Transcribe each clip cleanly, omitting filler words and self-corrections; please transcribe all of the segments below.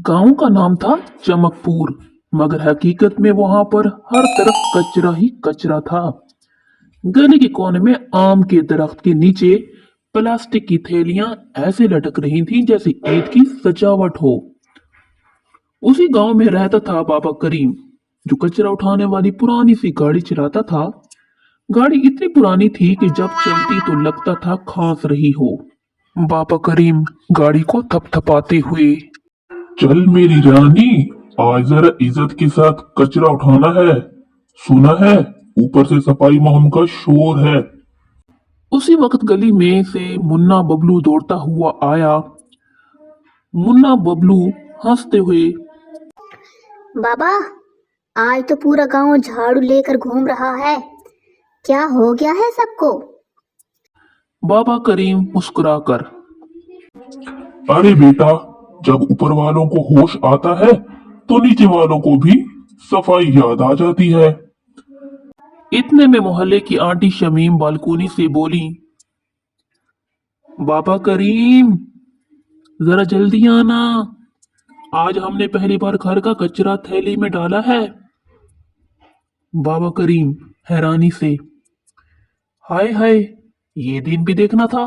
गांव का नाम था चमकपुर, मगर हकीकत में वहां पर हर तरफ कचरा ही कचरा था। गली के कोने में आम के दरख्त के नीचे प्लास्टिक की थैलियां ऐसे लटक रही थीं जैसे ईद की सजावट हो। उसी गांव में रहता था बाबा करीम, जो कचरा उठाने वाली पुरानी सी गाड़ी चलाता था। गाड़ी इतनी पुरानी थी कि जब चलती तो लगता था खांस रही हो। बाबा करीम गाड़ी को थपथपाते हुए, चल मेरी रानी, आज जरा इज्जत के साथ कचरा उठाना है। सुना है ऊपर से सफाई मुहिम का शोर है। उसी वक्त गली में से मुन्ना बबलू दौड़ता हुआ आया। मुन्ना बबलू हंसते हुए, बाबा, आज तो पूरा गांव झाड़ू लेकर घूम रहा है। क्या हो गया है सबको? बाबा करीम मुस्कुराकर, अरे बेटा, जब ऊपर वालों को होश आता है तो नीचे वालों को भी सफाई याद आ जाती है। इतने में मोहल्ले की आंटी शमीम बालकोनी से बोली, बाबा करीम जरा जल्दी आना, आज हमने पहली बार घर का कचरा थैली में डाला है। बाबा करीम हैरानी से, हाय हाय, ये दिन भी देखना था।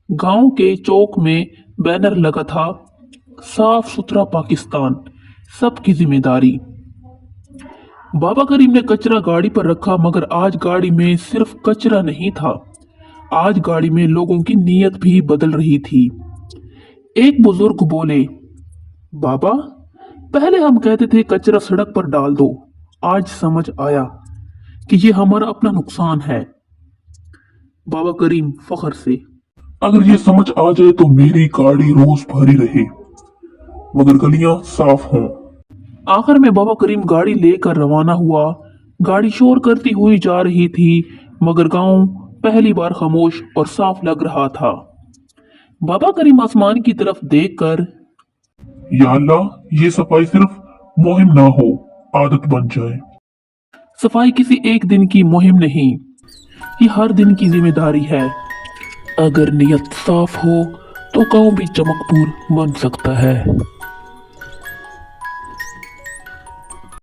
गांव के चौक में बैनर लगा था, साफ सुथरा पाकिस्तान, सबकी जिम्मेदारी। बाबा करीम ने कचरा गाड़ी पर रखा, मगर आज गाड़ी में सिर्फ कचरा नहीं था, आज गाड़ी में लोगों की नीयत भी बदल रही थी। एक बुजुर्ग बोले, बाबा, पहले हम कहते थे कचरा सड़क पर डाल दो, आज समझ आया कि ये हमारा अपना नुकसान है। बाबा करीम फख्र से, अगर ये समझ आ जाए तो मेरी गाड़ी रोज भरी रहे मगर गलियां साफ हों। आखिर में बाबा करीम गाड़ी लेकर रवाना हुआ। गाड़ी शोर करती हुई जा रही थी, मगर गांव पहली बार खामोश और साफ लग रहा था। बाबा करीम आसमान की तरफ देखकर, या अल्लाह, ये सफाई सिर्फ मुहिम ना हो, आदत बन जाए। सफाई किसी एक दिन की मुहिम नहीं, ये हर दिन की जिम्मेदारी है। अगर नियत साफ हो तो गांव भी चमकपुर बन सकता है।